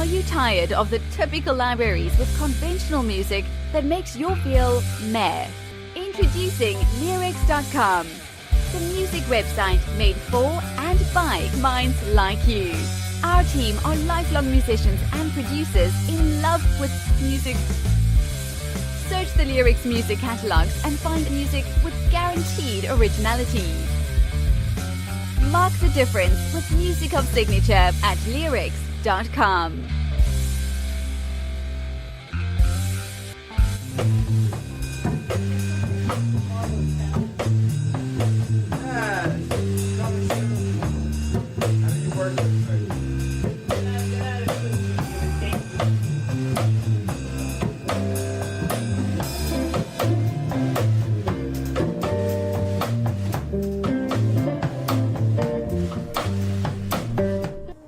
Are you tired of the typical libraries with conventional music that makes you feel meh? Introducing Lyrics.com, the music website made for and by minds like you. Our team are lifelong musicians and producers in love with music. Search the Lyrics music catalogs and find music with guaranteed originality. Mark the difference with music of signature at Lyrics.com.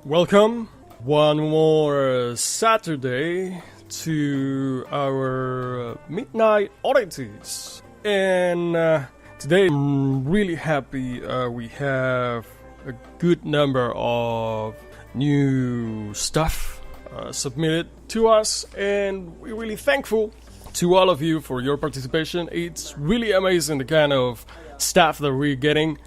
Welcome one more Saturday to our Midnight Oddities. And today I'm really happy we have a good number of new stuff submitted to us, and we're really thankful to all of you for your participation. It's really amazing the kind of stuff that we're getting.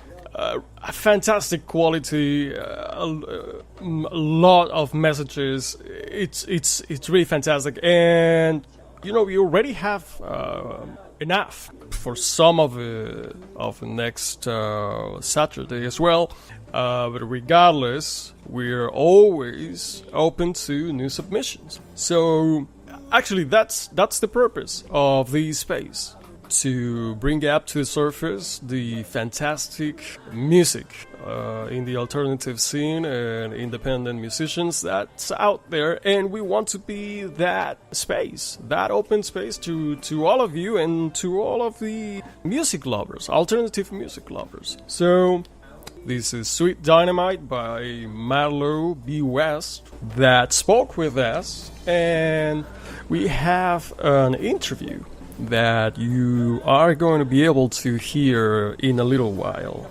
A fantastic quality, a lot of messages. It's really fantastic, and you know we already have enough for some of the next Saturday as well. But regardless, we're always open to new submissions. So actually, that's the purpose of this space. To bring up to the surface the fantastic music in the alternative scene and independent musicians that's out there, and we want to be that space, that open space to all of you and to all of the music lovers, alternative music lovers. So this is Sweet Dynamite by Marlowe B West that spoke with us, and we have an interview that you are going to be able to hear in a little while.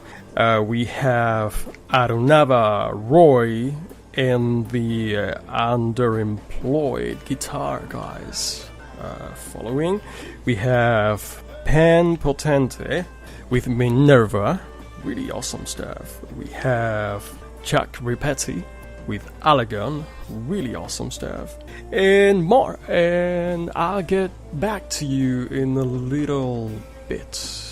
We have Arunava Roy and the Underemployed guitar guys following. We have Potente with Minerva, really awesome stuff. We have Chuck Repetti with Alogon, really awesome stuff, and more. And I'll get back to you in a little bit.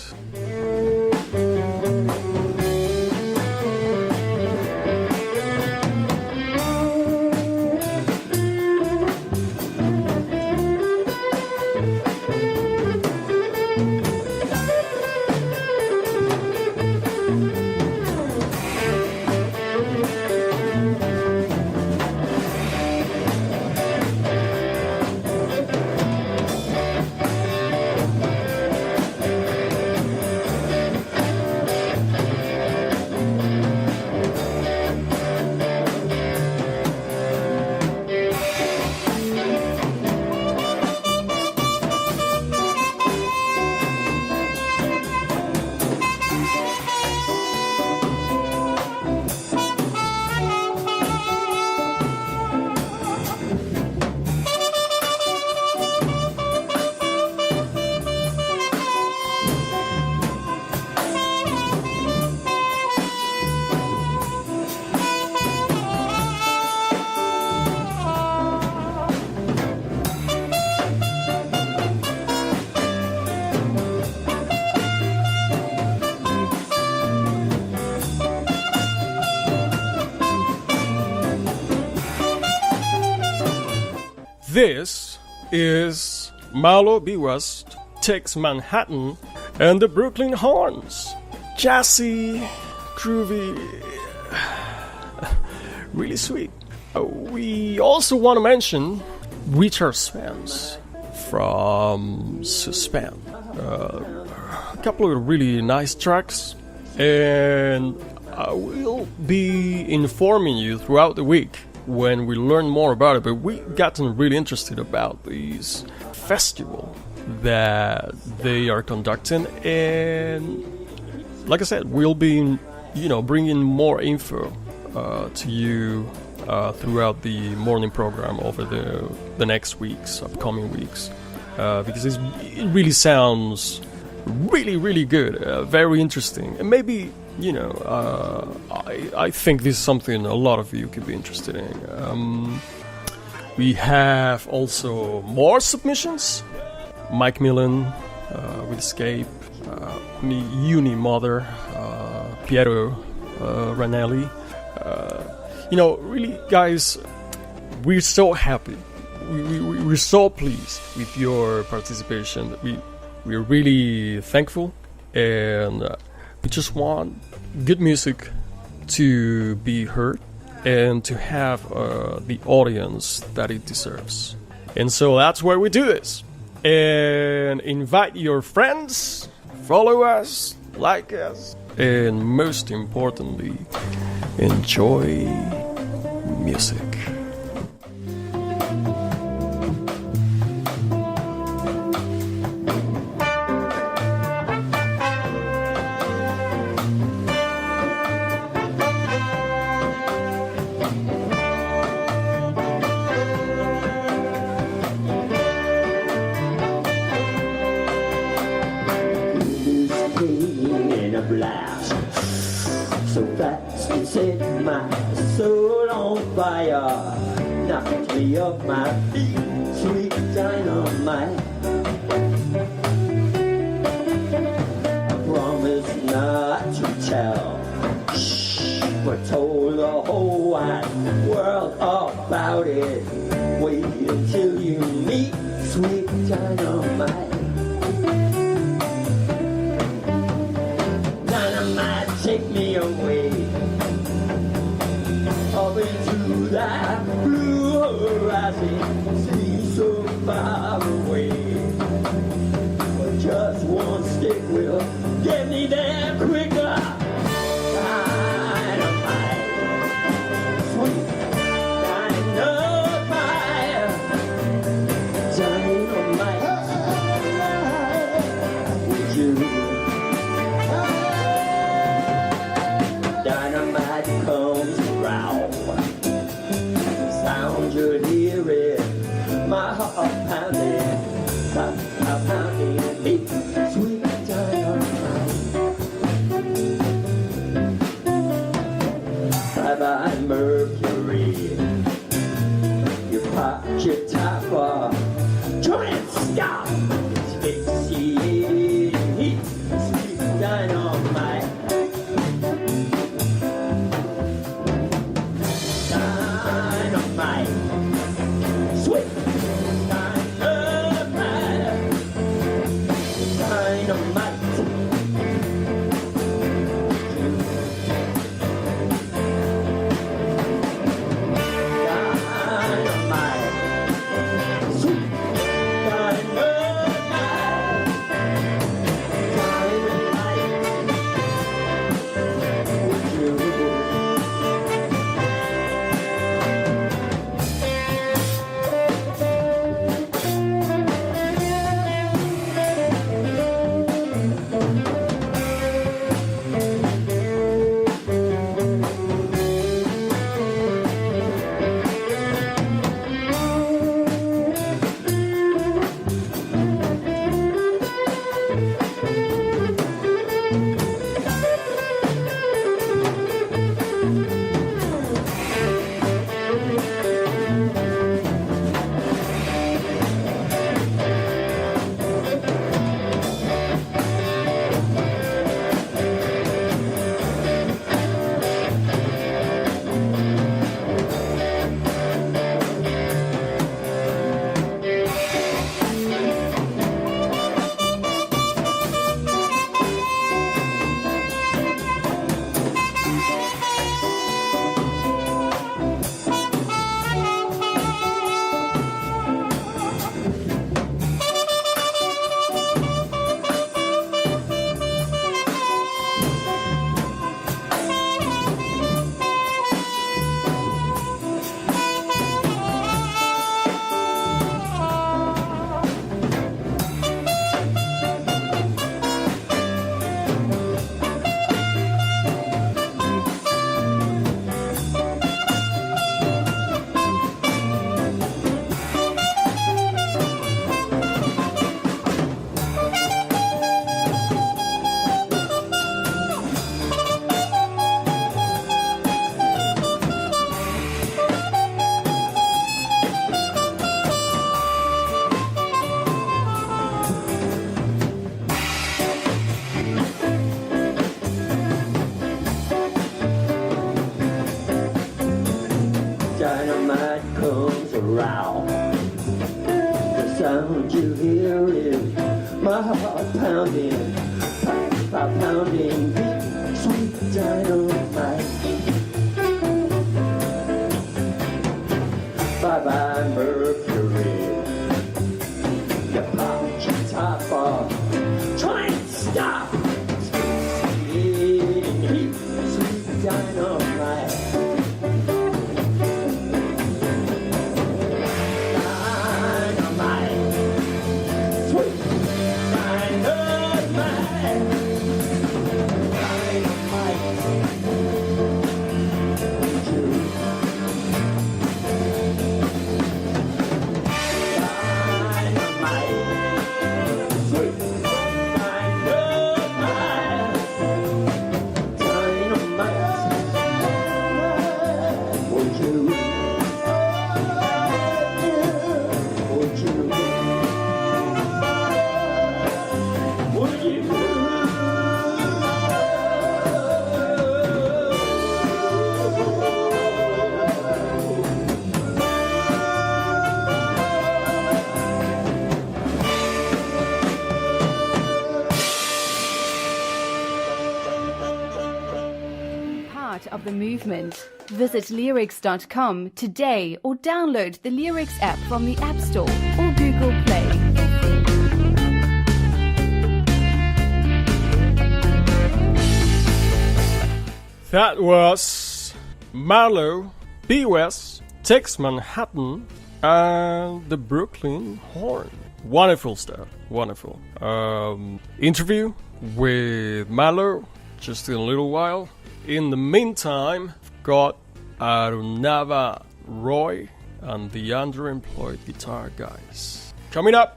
This is Marlowe B West Takes Manhattan and the Brooklyn Hornz. Jazzy, groovy, really sweet. We also want to mention Richard Spence from SuSpence. A couple of really nice tracks, and I will be informing you throughout the week when we learn more about it. But we gotten really interested about this festival that they are conducting, and like I said, we'll be bringing more info to you throughout the morning program over the next weeks, upcoming weeks, because it really sounds really good, very interesting, and maybe I think this is something a lot of you could be interested in. We have also more submissions. Mike Milan with Escape, Unimother, Piero Ranalli. Really, guys, we're so happy. We're so pleased with your participation. We're really thankful, and we just want good music to be heard and to have the audience that it deserves. And so that's why we do this. And invite your friends, follow us, like us, and most importantly, enjoy music. Knocked me off my feet, sweet dynamite. I promise not to tell. Shh, we're told the whole wide world about it. Wait until you meet sweet dynamite. Dynamite, take me away up into that blue horizon, seems so far away. But just one stick will get me there quicker. Dynamite, sweet dynamite, dynamite, would you? Dynamite comes around. Sound you're hearing, my heart pounding, beat, sweet dynamite. Bye-bye Mercury, your pocket topper, try and stop, asphyxiating heat, sweet dynamite. Dynamite, sweet dynamite, dynamite. Dynamite, sweet dynamite. growl. The sound you hear is my heart pounding, pounding beat, sweet dynamite. Bye-bye Mercury, you popped your top off, try and stop. Sweet dynamite. Of the movement. Visit lyrics.com today or download the Lyrics app from the App Store or Google Play. That was Marlowe B West, Takes Manhattan, and the Brooklyn Horn. Wonderful stuff, wonderful. Interview with Marlowe just in a little while. In the meantime, got Arunava, Roy, and the Underemployed Guitar Guys. Coming up!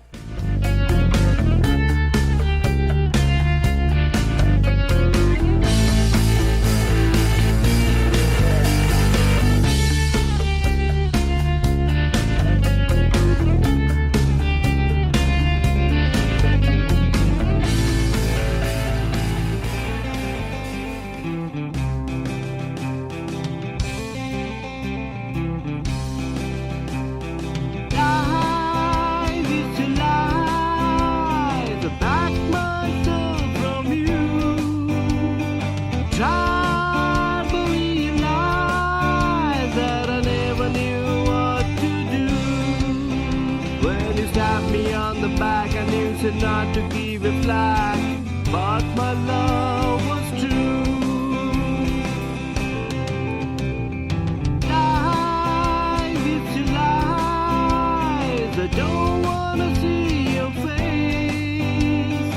Not to give a flag, but my love was true. Lies, it's your lies. I don't wanna see your face.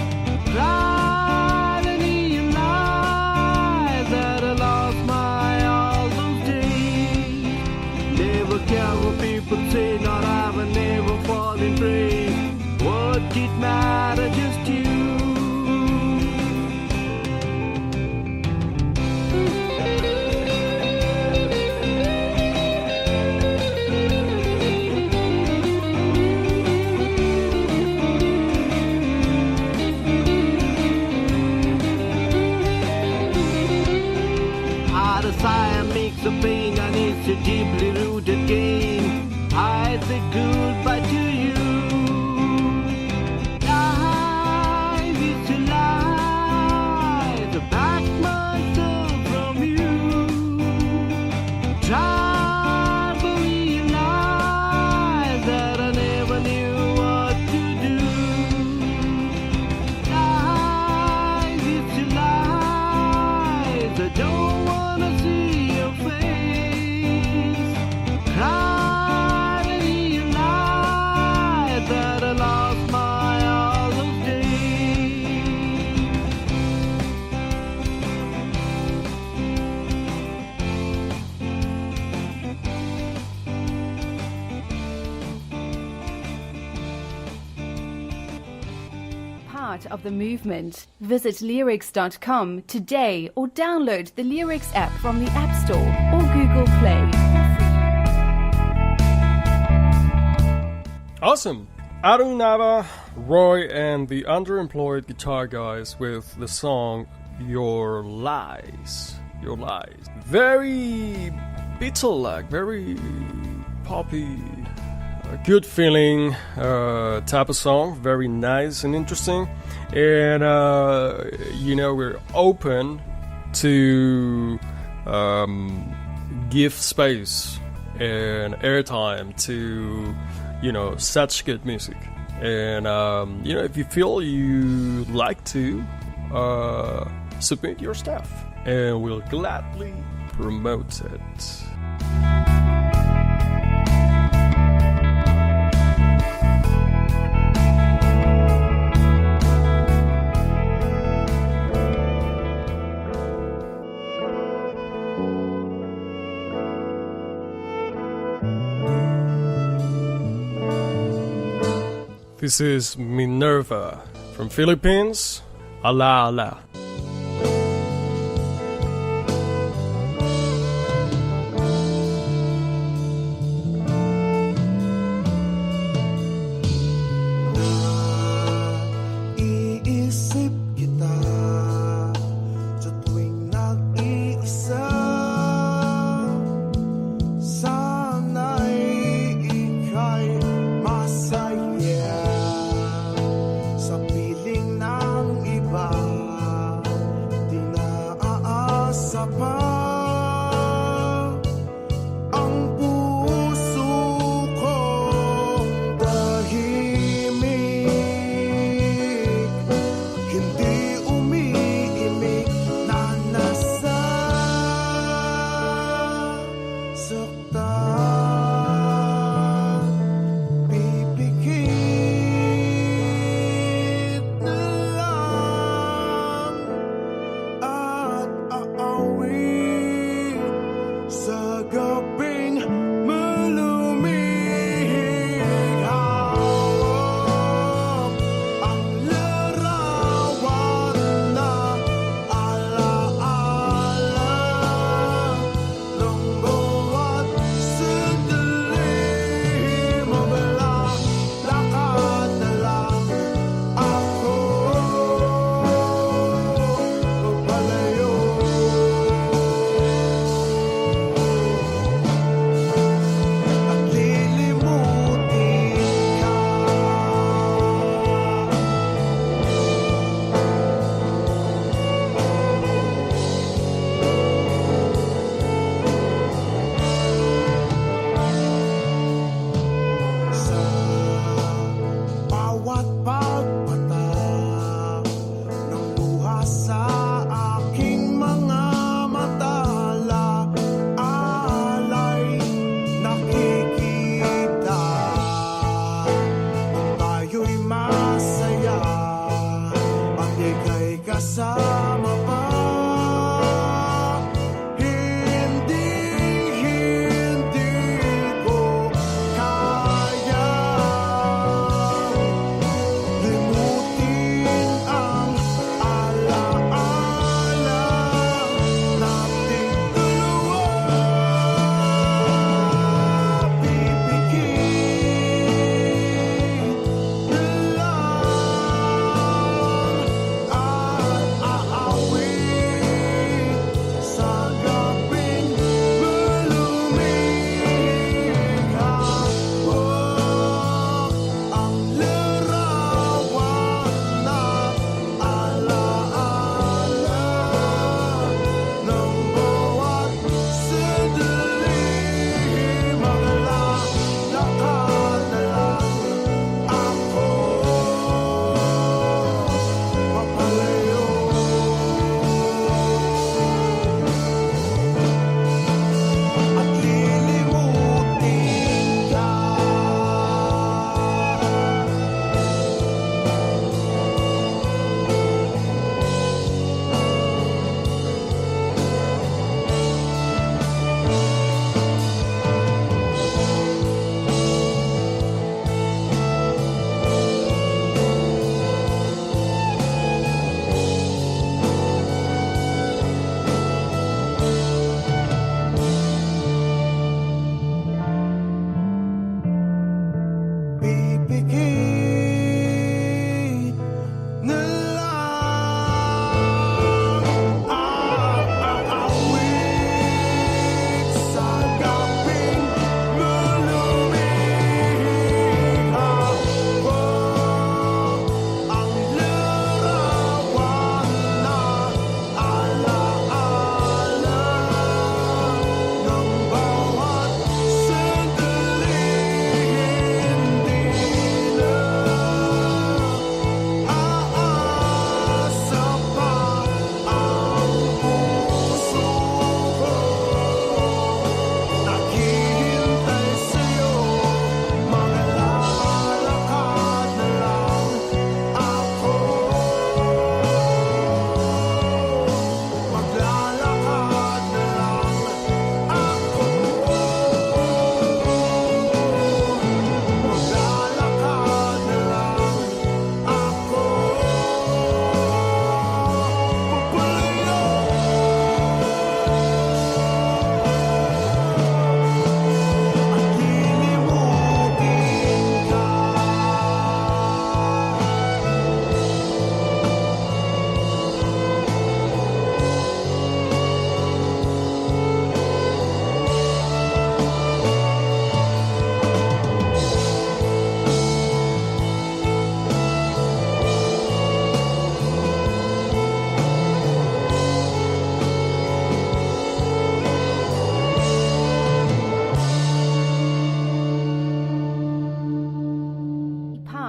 Right in your lies that I lost my all those days. Never care what people say, not have I never fall in praise. What did matter, just you? Out of sight makes a pain, and it's a deeply rooted game. I say goodbye to you. Of the movement. Visit lyrics.com today or download the Lyrics app from the App Store or Google Play. Awesome! Arunava, Roy, and the Underemployed Guitar Guys with the song Your Lies. Your Lies. Very Beatle-like, very poppy, good feeling type of song, very nice and interesting, and we're open to give space and airtime to such good music. And if you feel you like to submit your stuff, and we'll gladly promote it. This is Minerva from Philippines, Alaala. Sa piling ng iba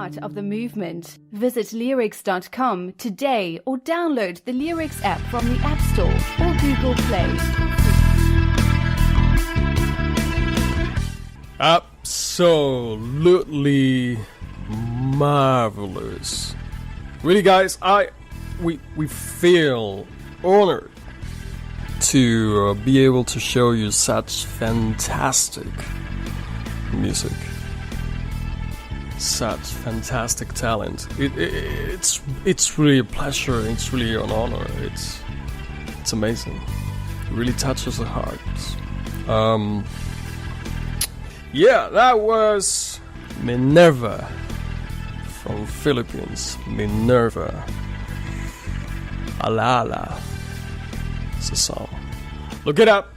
part of the movement. Visit lyrics.com today or download the Lyrics app from the App Store or Google Play. Absolutely marvelous. Really, guys, we feel honored to be able to show you such fantastic music, such fantastic talent. It's really a pleasure. It's really an honor. It's amazing. It really touches the heart. Yeah, that was Minerva from Philippines. Minerva. Alaala. It's a song. Look it up.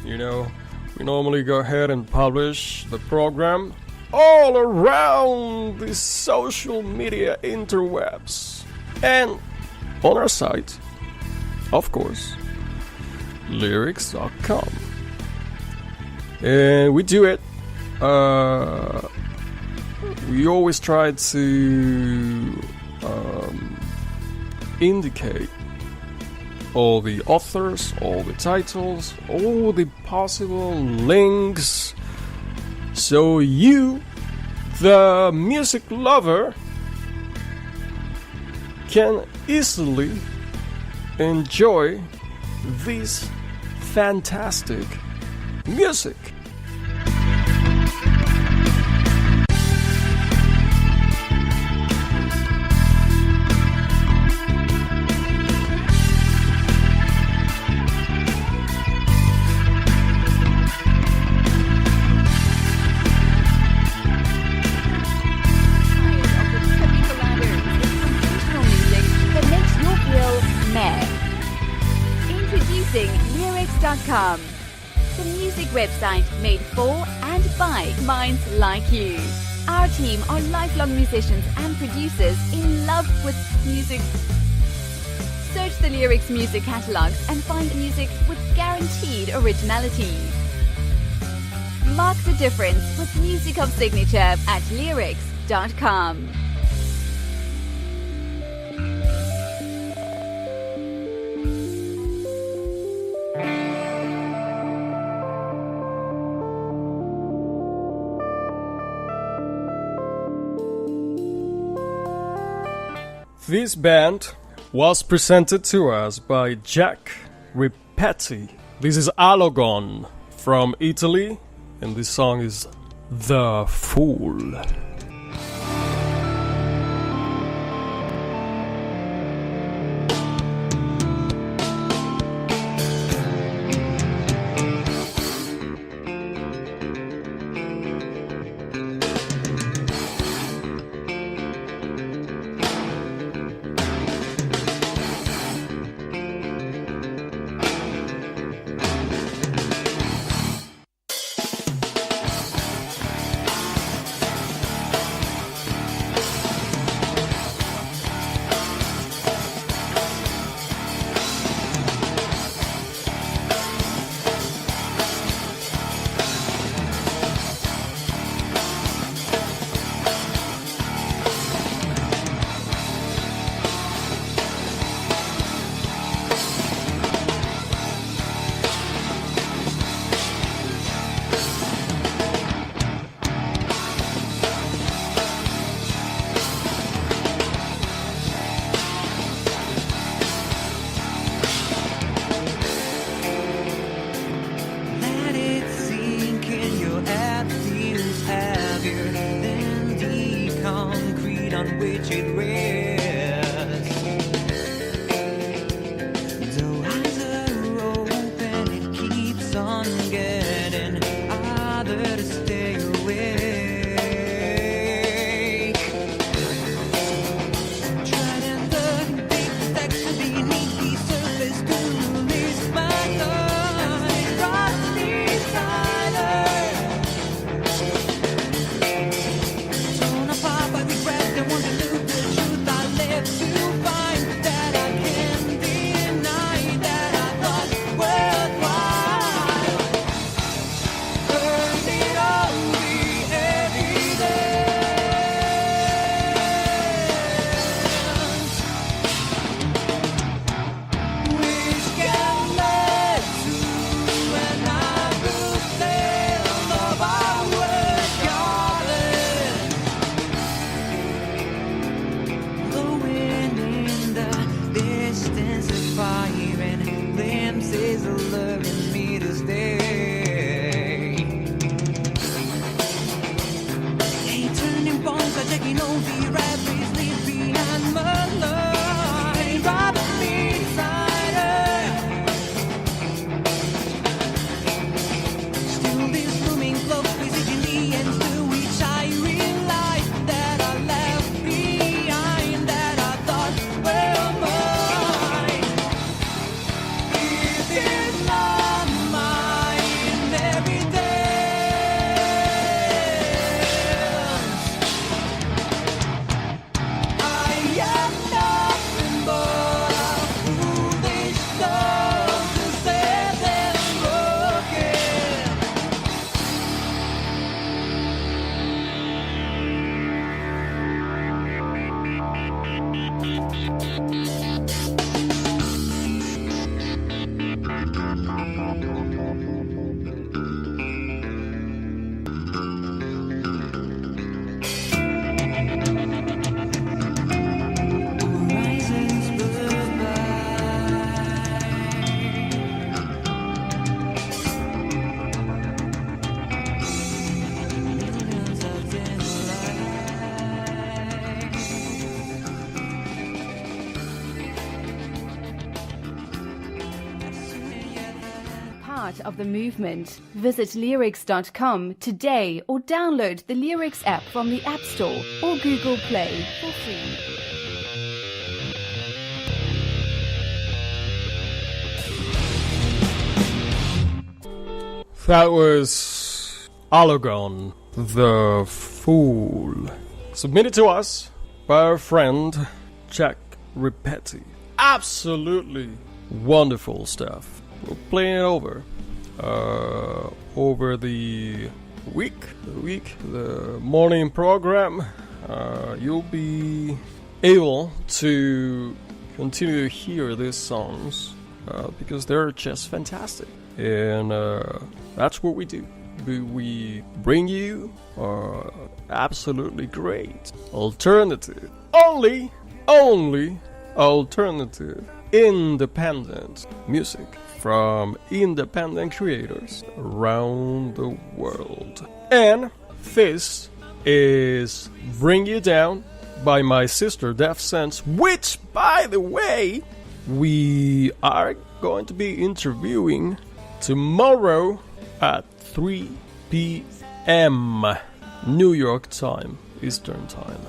You know, we normally go ahead and publish the program all around the social media interwebs and on our site, of course, lyrics.com. And we do it. We always try to indicate all the authors, all the titles, all the possible links, so you, the music lover, can easily enjoy this fantastic music. Lyrics.com, the music website made for and by minds like you. Our team are lifelong musicians and producers in love with music. Search the Lyrics music catalogs and find music with guaranteed originality. Mark the difference with music of signature at Lyrics.com. This band was presented to us by Jack Repetti. This is Alogon from Italy, and this song is The Fool. Don't checking over every sleeping animal. Driving me inside her. Still this looming cloak visiting the ends to which I realized that I left behind, that I thought were mine. It is not mine every day. I am nothing but a foolish soul to set and broken. Horizons blur millions of dim lights. Part of the movement. Visit lyrics.com today or download the Lyrics app from the App Store or Google Play for free. That was Alogon, the Fool. Submitted to us by our friend Jack Repetti. Absolutely wonderful stuff. We're playing it over the week, the morning program. You'll be able to continue to hear these songs because they're just fantastic. And that's what we do. We bring you absolutely great alternative, only alternative, independent music from independent creators around the world. And this is Bring You Down by my sister Presentz, which, by the way, we are going to be interviewing tomorrow at 3 p.m. New York time, Eastern time.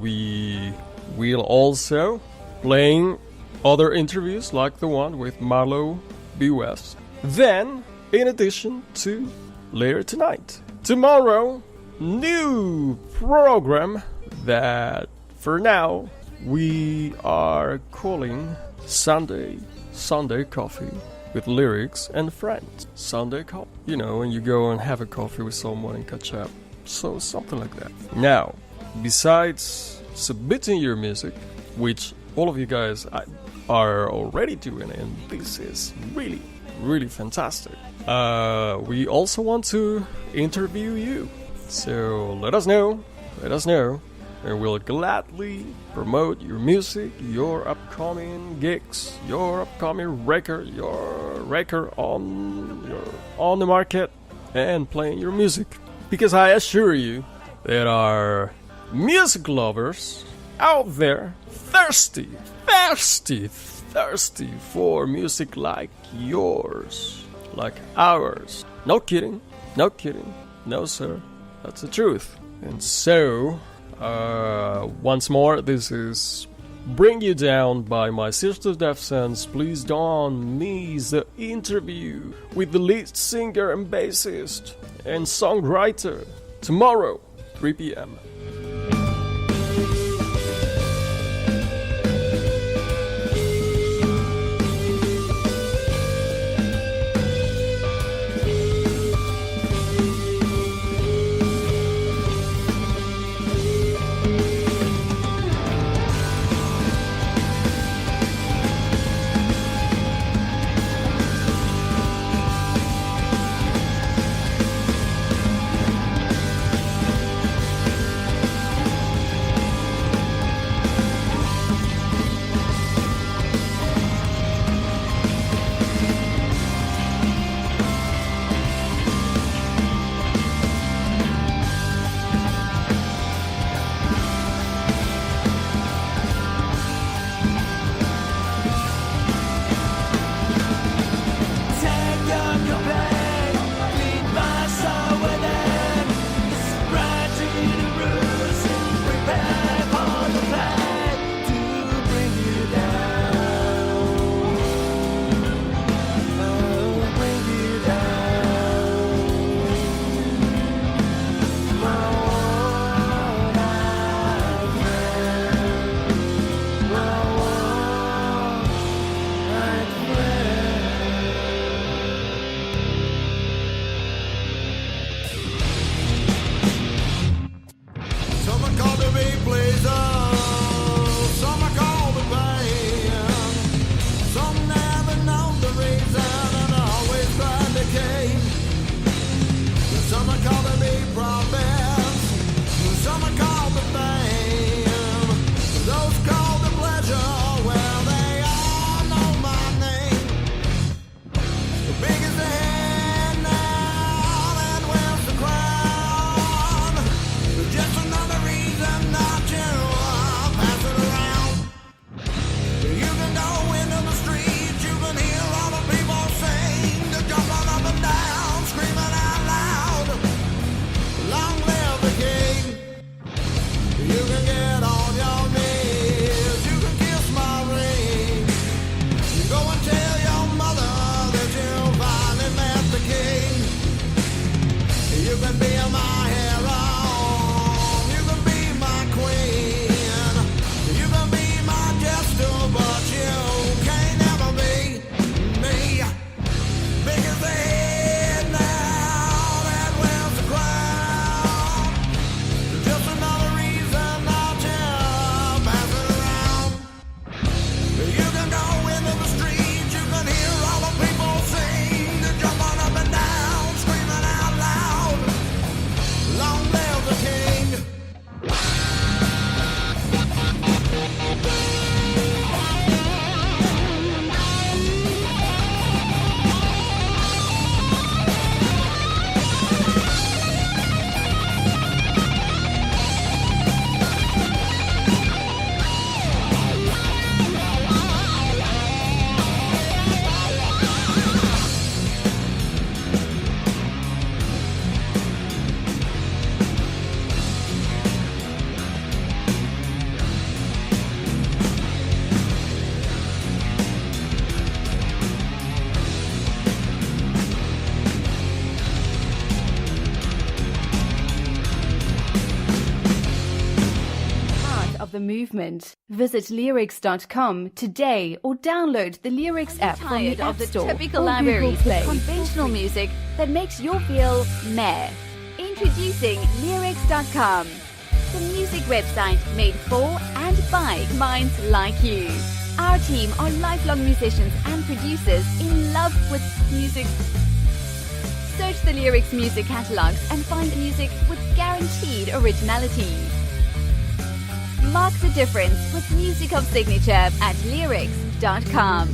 We will also playing other interviews like the one with Marlowe B West. Then, in addition to later tonight, tomorrow, new program that for now we are calling Sunday Coffee with Lyrics and Friends. Sunday coffee, you know, when you go and have a coffee with someone and catch up. So something like that. Now, besides submitting your music, which all of you guys are already doing, and this is really, really fantastic. We also want to interview you. So let us know, and we'll gladly promote your music, your upcoming gigs, your upcoming record, your record on the market, and playing your music. Because I assure you, there are music lovers out there thirsty for music like yours, like ours. No kidding, no sir, that's the truth. And so, once more, this is Bring You Down by my sister Presentz. Please don't miss the interview with the lead singer and bassist and songwriter tomorrow, 3 p.m. the movement. Visit lyrics.com today or download the Lyrics app from the App Store typical or libraries Google Play. with conventional music that makes you feel meh. Introducing lyrics.com, the music website made for and by minds like you. Our team are lifelong musicians and producers in love with music. Search the Lyrics music catalogs and find music with guaranteed originality. Mark the difference with music of signature at lyrics.com.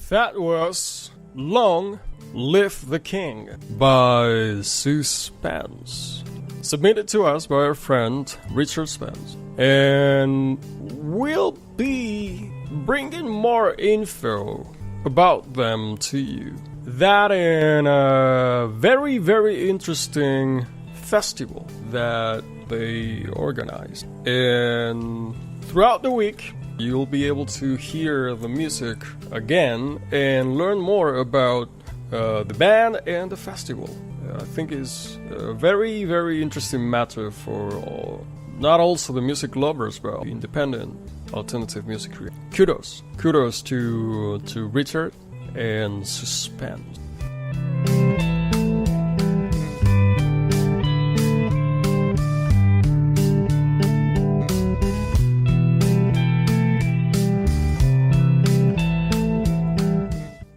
That was Long Live the King by SuSpence. Submitted to us by our friend Richard Spence. And we'll be bringing more info about them to you. That in a very, very interesting festival that they organized. And throughout the week, you'll be able to hear the music again and learn more about the band and the festival. I think it's a very, very interesting matter for not also the music lovers, but independent alternative music creators. Kudos to Richard and SuSpence.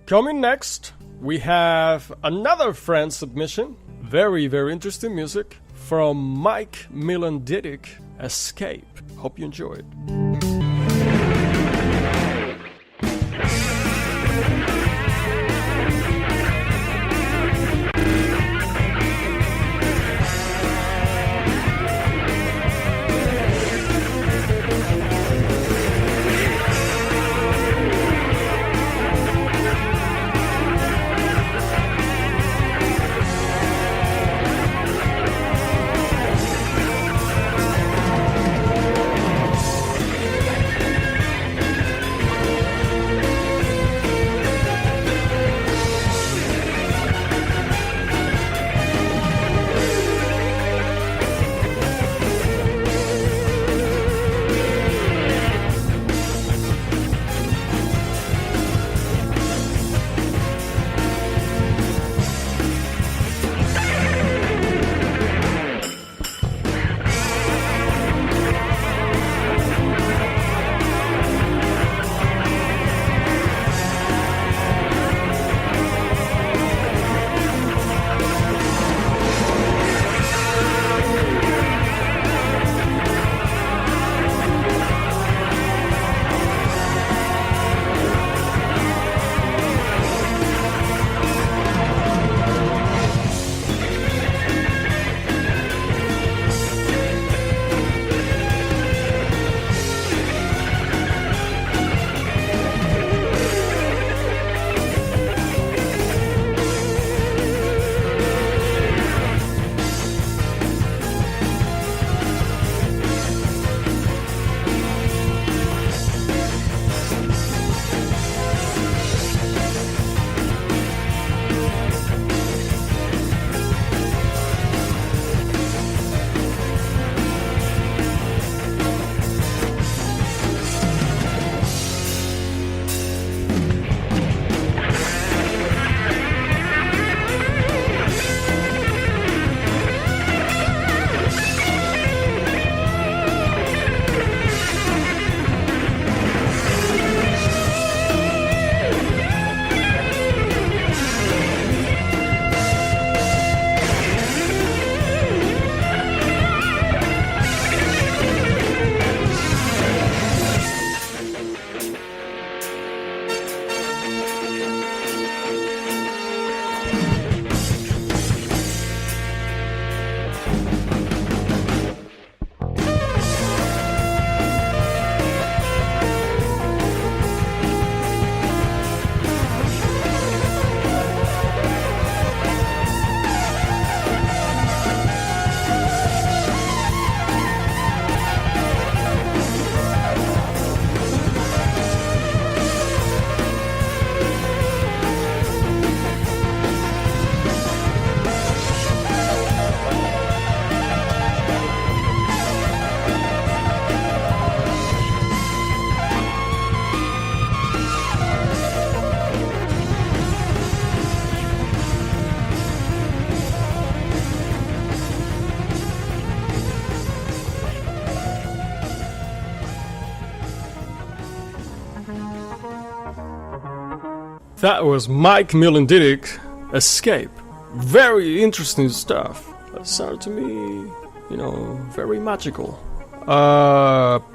Coming next, we have another friend submission. Very, very interesting music from Mike Milan Dedic, Escape. Hope you enjoy it. That was Mike Milan Dedic, Escape. Very interesting stuff. That sounded to me, very magical.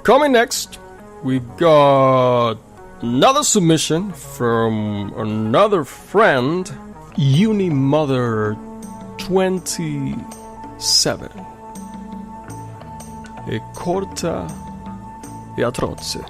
Coming next, we got another submission from another friend, Unimother 27. E corta e atroce.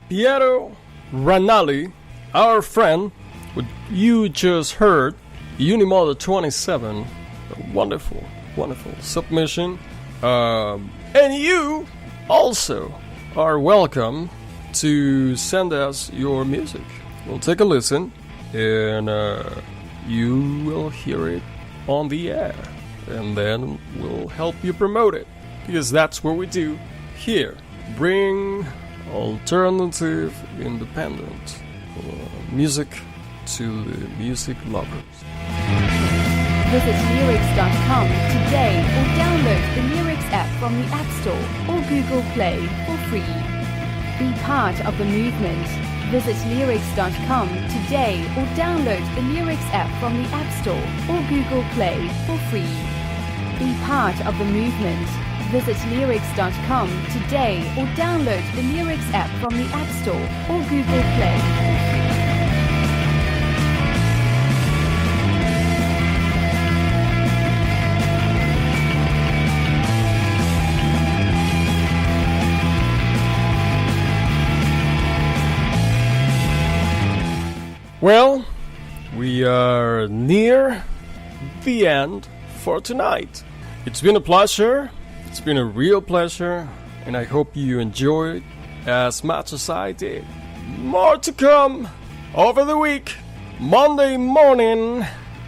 Piero Ranalli, our friend, what you just heard, Unimother 27, a wonderful submission. And you also are welcome to send us your music. We'll take a listen, and you will hear it on the air, and then we'll help you promote it, because that's what we do here. Bring alternative, independent music to the music lovers. Visit lyrics.com today or download the Lyrics app from the App Store or Google Play for free. Be part of the movement. Visit lyrics.com today or download the Lyrics app from the App Store or Google Play for free. Be part of the movement. Visit lyrics.com today or download the Lyrics app from the App Store or Google Play. Well, we are near the end for tonight. It's been a pleasure. It's been a real pleasure, and I hope you enjoyed as much as I did. More to come over the week. Monday morning,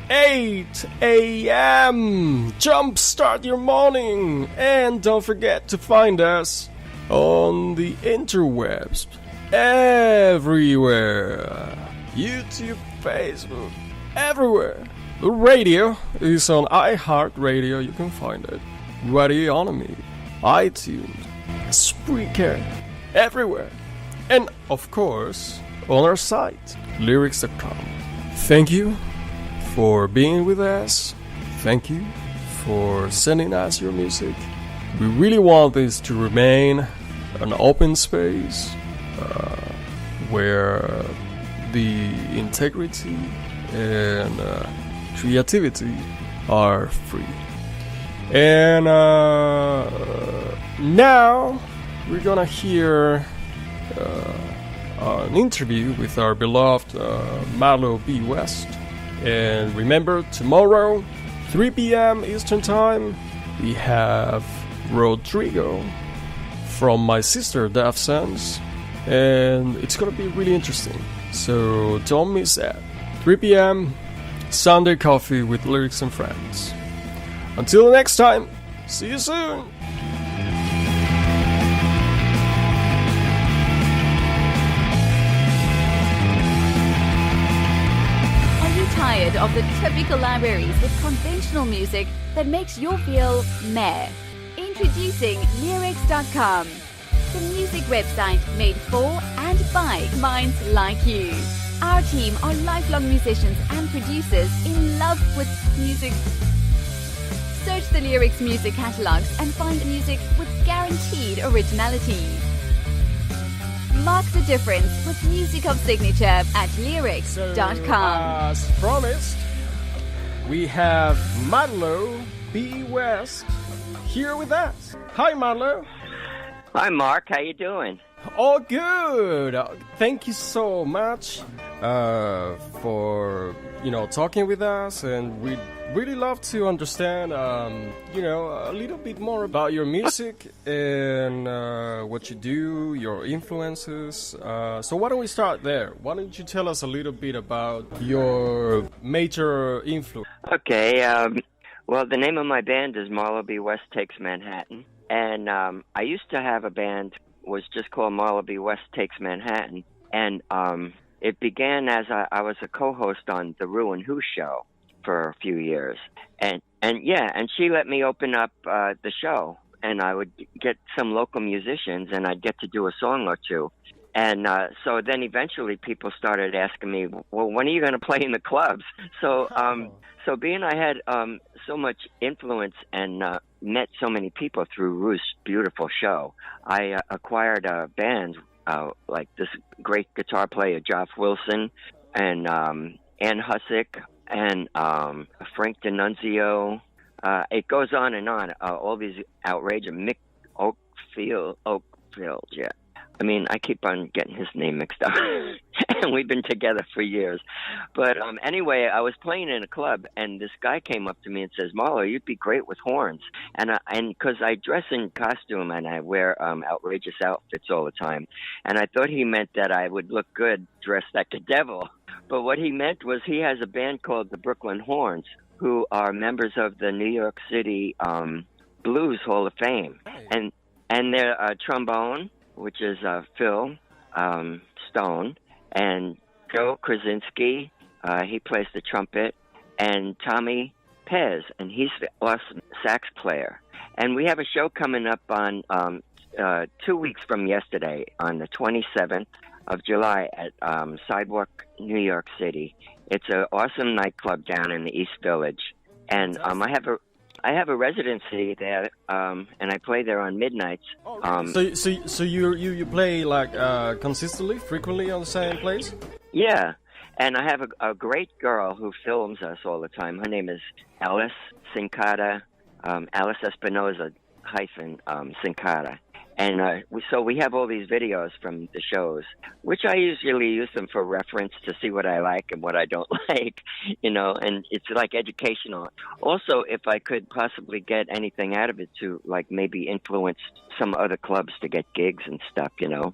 8 a.m. Jumpstart your morning. And don't forget to find us on the interwebs. Everywhere. YouTube, Facebook, everywhere. The radio is on iHeartRadio. You can find it. Radionomy, iTunes, Spreaker, everywhere. And of course, on our site, lyrics.com. Thank you for being with us. Thank you for sending us your music. We really want this to remain an open space where the integrity and creativity are free. And now we're gonna hear an interview with our beloved Marlowe B West. And remember, tomorrow, 3 p.m. Eastern Time, we have Rodrigo from my sister, the SuSpence, and it's gonna be really interesting. So don't miss that. 3 p.m. Sunday coffee with lyrics and friends. Until next time, see you soon. Are you tired of the typical libraries with conventional music that makes you feel meh? Introducing Lyrics.com, the music website made for and by minds like you. Our team are lifelong musicians and producers in love with music. Search the Lyrics music catalogs and find music with guaranteed originality. Mark the difference with music of signature at Lyrics.com. So, as promised, we have Marlowe B West here with us. Hi, Marlowe. Hi, Mark. How you doing? All good. Thank you so much for talking with us, and we'd really love to understand a little bit more about your music and what you do, your influences. So why don't we start there? Why don't you tell us a little bit about your major influence? Okay. Well, the name of my band is Marlowe B West Takes Manhattan, and I used to have a band was just called Marlowe B West Takes Manhattan, and it began as I was a co-host on the Ruin Who show for a few years, and she let me open up the show, and I would get some local musicians, and I'd get to do a song or two, and so then eventually people started asking me, well, when are you going to play in the clubs? So being I had so much influence and met so many people through Ruth's beautiful show, I acquired bands like this great guitar player, Joff Wilson, and Ann Husick, and Frank D'Annunzio. It goes on and on. All these outrageous Mick Oakleaf, yeah. I mean, I keep on getting his name mixed up, and we've been together for years. But anyway, I was playing in a club, and this guy came up to me and says, Marlowe, you'd be great with horns. And because I dress in costume and I wear outrageous outfits all the time, and I thought he meant that I would look good dressed like a devil. But what he meant was he has a band called the Brooklyn Horns, who are members of the New York City Blues Hall of Fame. And they're trombone, which is Phil Stone, and Joe Krasinski, he plays the trumpet, and Tommy Pezz, and he's the awesome sax player. And we have a show coming up on 2 weeks from yesterday, on the 27th of July at Sidewalk, New York City. It's an awesome nightclub down in the East Village, and I have a residency there, and I play there on midnights. So you play like consistently, frequently on the same place? Yeah, and I have a great girl who films us all the time. Her name is Alice Cincotta, Alice Espinosa-Cincotta. And so we have all these videos from the shows, which I usually use them for reference to see what I like and what I don't like, and it's like educational. Also, if I could possibly get anything out of it to, like, maybe influence some other clubs to get gigs and stuff, Yeah.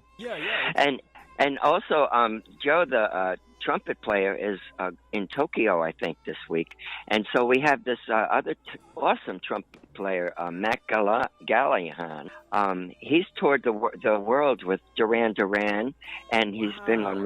And also, Joe, the trumpet player, is in Tokyo, I think, this week. And so we have this other awesome trumpet player, Matt Gollehon. He's toured the world with Duran Duran, and he's been on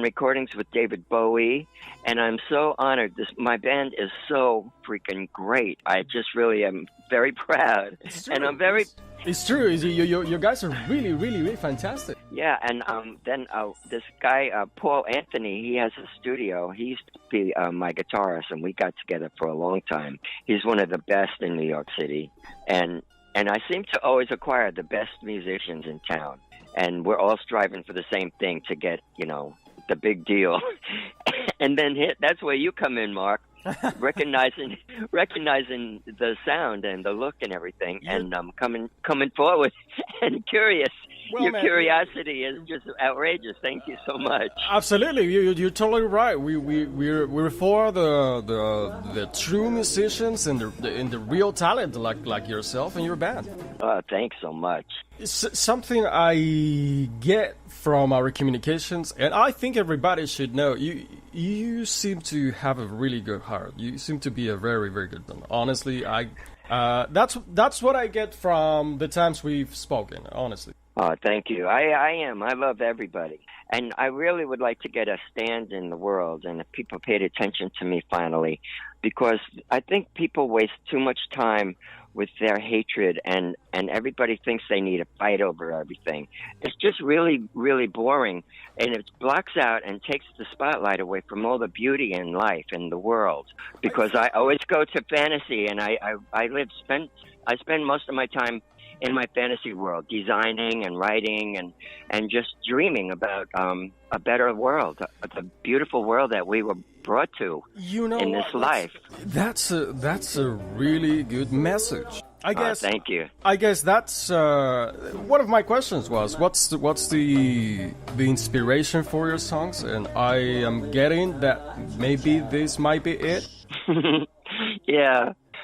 recordings with David Bowie. And I'm so honored. My band is so freaking great. I just really am very proud, and I'm very. It's true. You guys are really, really, really fantastic. Yeah, and then this guy, Paul Anthony, he has a studio. He used to be my guitarist, and we got together for a long time. He's one of the best in New York City, and I seem to always acquire the best musicians in town, and we're all striving for the same thing, to get, the big deal. And then that's where you come in, Mark. recognizing the sound and the look and everything, and coming forward and curious Well, Your man, curiosity is just outrageous. Thank you so much. absolutely, you're totally right. We're for the true musicians and the real talent like yourself and your band. Thanks so much. Something I get from our communications, and I think everybody should know. You seem to have a really good heart. You seem to be a very, very good one. Honestly, that's what I get from the times we've spoken. Honestly. Oh, thank you. I am. I love everybody. And I really would like to get a stand in the world, and if people paid attention to me finally, because I think people waste too much time with their hatred, and everybody thinks they need to fight over everything. It's just really, really boring, and it blocks out and takes the spotlight away from all the beauty in life and the world. Because I always go to fantasy, and I spend most of my time in my fantasy world, designing and writing and just dreaming about a better world, the beautiful world that we were brought to in this life. That's a really good message. I guess. Thank you. I guess that's one of my questions was what's the inspiration for your songs, and I am getting that maybe this might be it.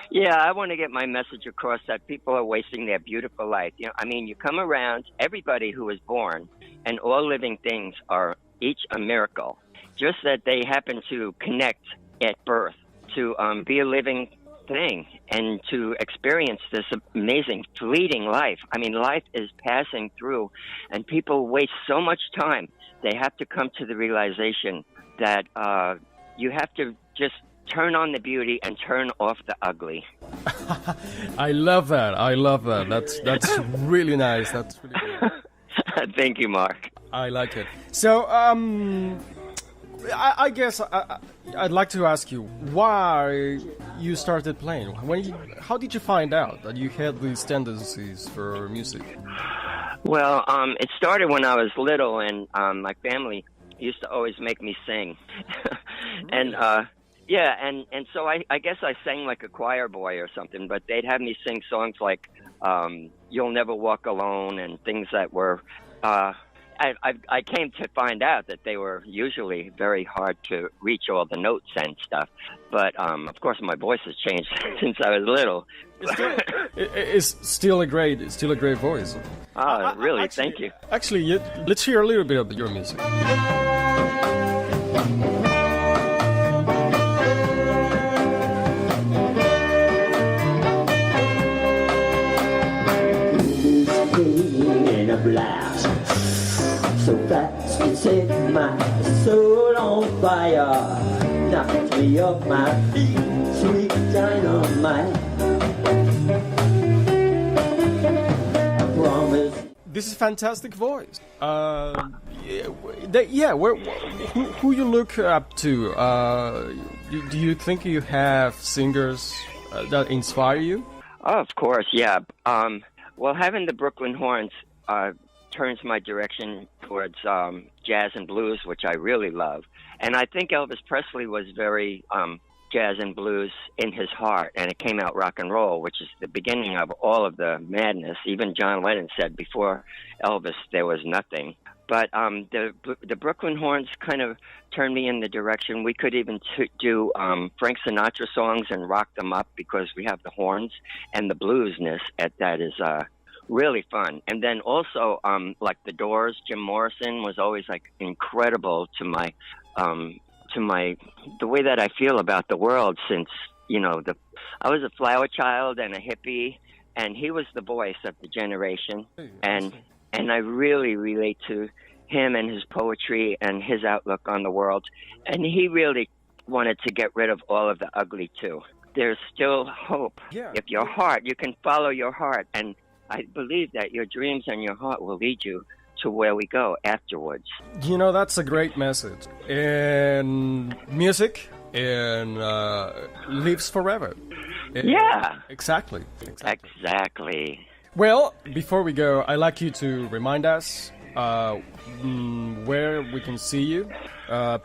Yeah, I want to get my message across that people are wasting their beautiful life. You come around, everybody who is born, and all living things are each a miracle. Just that they happen to connect at birth to be a living thing and to experience this amazing fleeting life. Life is passing through, and people waste so much time. They have to come to the realization that you have to just turn on the beauty and turn off the ugly. I love that. That's really nice. That's really good. Thank you, Mark. I like it. So, I guess I'd like to ask you why you started playing. How did you find out that you had these tendencies for music? Well, it started when I was little, and my family used to always make me sing. And so I guess I sang like a choir boy or something, but they'd have me sing songs like You'll Never Walk Alone and things that were, I came to find out that they were usually very hard to reach all the notes and stuff. But, of course, my voice has changed since I was little. It's still a great voice. Really? Actually, thank you. Actually, let's hear a little bit of your music. In a blast so fast it set my soul on fire, knocked me off my feet, sweet dynamite. I promise. This is fantastic voice. Who you look up to? Do you think you have singers that inspire you? Oh, of course, yeah. Well, having the Brooklyn Horns turns my direction towards jazz and blues, which I really love. And I think Elvis Presley was very jazz and blues in his heart, and it came out rock and roll, which is the beginning of all of the madness. Even John Lennon said before Elvis there was nothing. But the Brooklyn Horns kind of turned me in the direction. We could even do Frank Sinatra songs and rock them up because we have the horns and the bluesness that is really fun. And then also like the Doors, Jim Morrison was always like incredible to my the way that I feel about the world, since I was a flower child and a hippie, and he was the voice of the generation. And I really relate to him and his poetry and his outlook on the world. And he really wanted to get rid of all of the ugly, too. There's still hope. Yeah. If your heart, you can follow your heart. And I believe that your dreams and your heart will lead you to where we go afterwards. That's a great message. And music and lives forever. Yeah. Exactly. Well, before we go, I'd like you to remind us where we can see you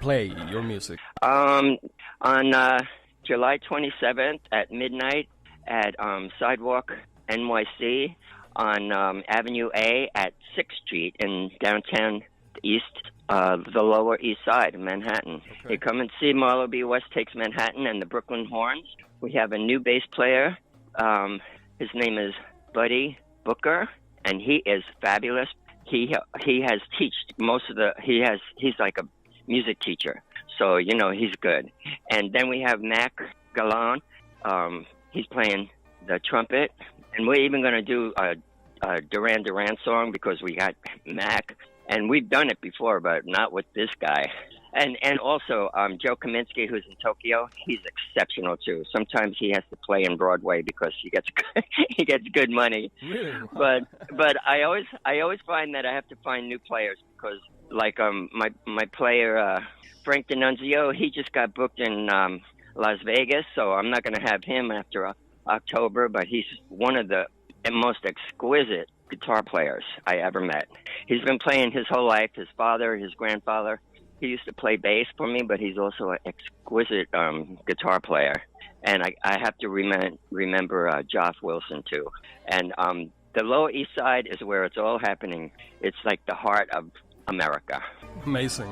play your music. On July 27th at midnight at Sidewalk NYC. on Avenue A at 6th Street in downtown East, the Lower East Side of Manhattan. Okay. You come and see Marlowe B West Takes Manhattan and the Brooklyn Hornz. We have a new bass player. His name is Buddy Booker, and he is fabulous. He has he's like a music teacher, so he's good. And then we have Mac Gollehon. He's playing the trumpet, and we're even going to do a Duran Duran song because we got Mac, and we've done it before, but not with this guy. And also Joe Kaminsky, who's in Tokyo, he's exceptional too. Sometimes he has to play in Broadway because he gets good money. Really? But I always find that I have to find new players because like my player Frank D'Annunzio, he just got booked in Las Vegas, so I'm not going to have him after October. But he's one of the most exquisite guitar players I ever met. He's been playing his whole life. His father, his grandfather. He used to play bass for me, but he's also an exquisite guitar player. And I have to remember Joff Wilson, too. And the Lower East Side is where it's all happening. It's like the heart of America. Amazing.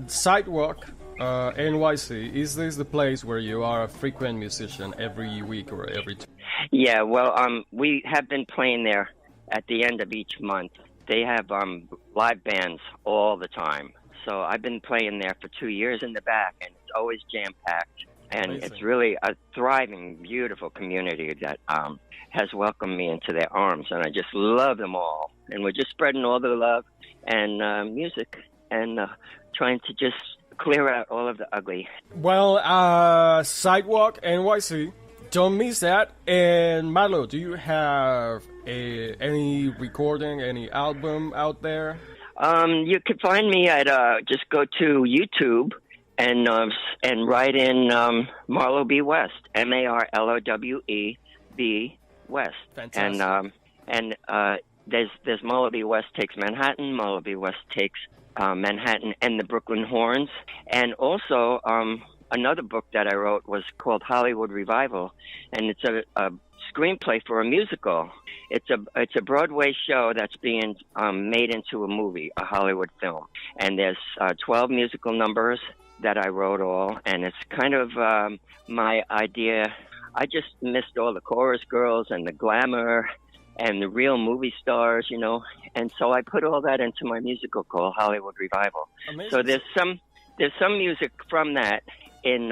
Sidewalk, NYC, is this the place where you are a frequent musician every week or every two? Yeah, well, we have been playing there at the end of each month. They have live bands all the time. So I've been playing there for 2 years in the back, and it's always jam-packed. And Amazing. It's really a thriving, beautiful community that has welcomed me into their arms. And I just love them all. And we're just spreading all the love and music and trying to just clear out all of the ugly. Well, Sidewalk, NYC, don't miss that. And Marlowe, do you have any recording, any album out there? You can find me at just go to YouTube and write in Marlowe B West, MARLOWE B West. Fantastic. And there's Marlowe B West Takes Manhattan, Marlowe B West Takes Manhattan and the Brooklyn Hornz, and also another book that I wrote was called Hollywood Revival, and it's a screenplay for a musical. It's a Broadway show that's being made into a movie, a Hollywood film. And there's 12 musical numbers that I wrote all, and it's kind of my idea. I just missed all the chorus girls and the glamour and the real movie stars, and so I put all that into my musical called Hollywood Revival. Amazing. So there's some music from that in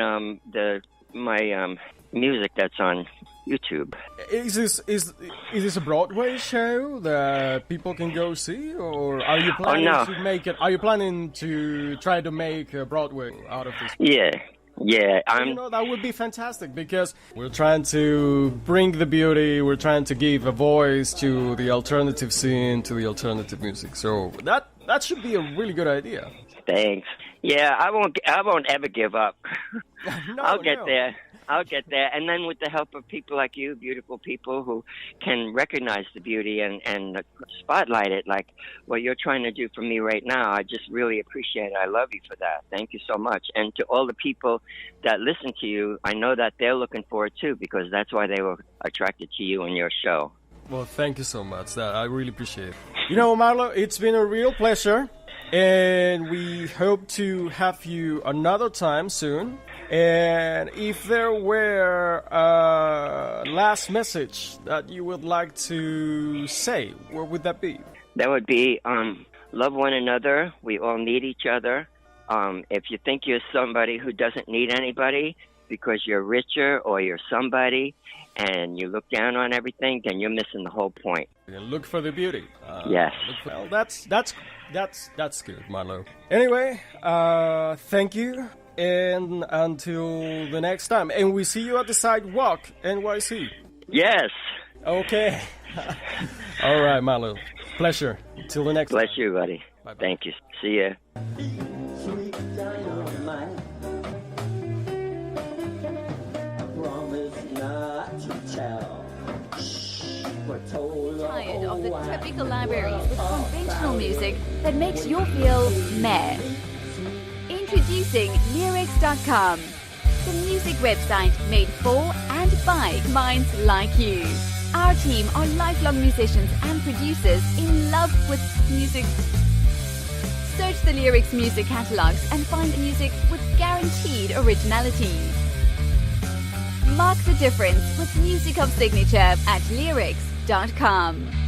my music that's on YouTube. Is this a Broadway show that people can go see, or are you planning to make it? Are you planning to try to make a Broadway out of this? Yeah. That would be fantastic because we're trying to bring the beauty. We're trying to give a voice to the alternative scene, to the alternative music. So that should be a really good idea. Thanks. Yeah, I won't ever give up. I'll get there. And then with the help of people like you, beautiful people who can recognize the beauty and spotlight it like what you're trying to do for me right now, I just really appreciate it. I love you for that. Thank you so much. And to all the people that listen to you, I know that they're looking for it too, because that's why they were attracted to you and your show. Well, thank you so much. I really appreciate it. Marlowe, it's been a real pleasure. And we hope to have you another time soon. And if there were a last message that you would like to say, what would that be? That would be love one another. We all need each other. If you think you're somebody who doesn't need anybody because you're richer or you're somebody and you look down on everything, then you're missing the whole point. And look for the beauty. Yes. Well, that's good, Marlowe. Anyway, thank you. And until the next time. And we see you at the Sidewalk, NYC. Yes. Okay. All right, Marlowe. Pleasure. Until the next time. Bless you, buddy. Bye-bye. Thank you. See ya. Sweet dynamite. I promise not to tell. But told the Tired whole of the wide typical libraries with world conventional about music that makes you feel meh? Introducing Lyrics.com, the music website made for and by minds like you. Our team are lifelong musicians and producers in love with music. Search the Lyrics music catalogs and find music with guaranteed originality. Mark the difference with music of signature at lyrics.com.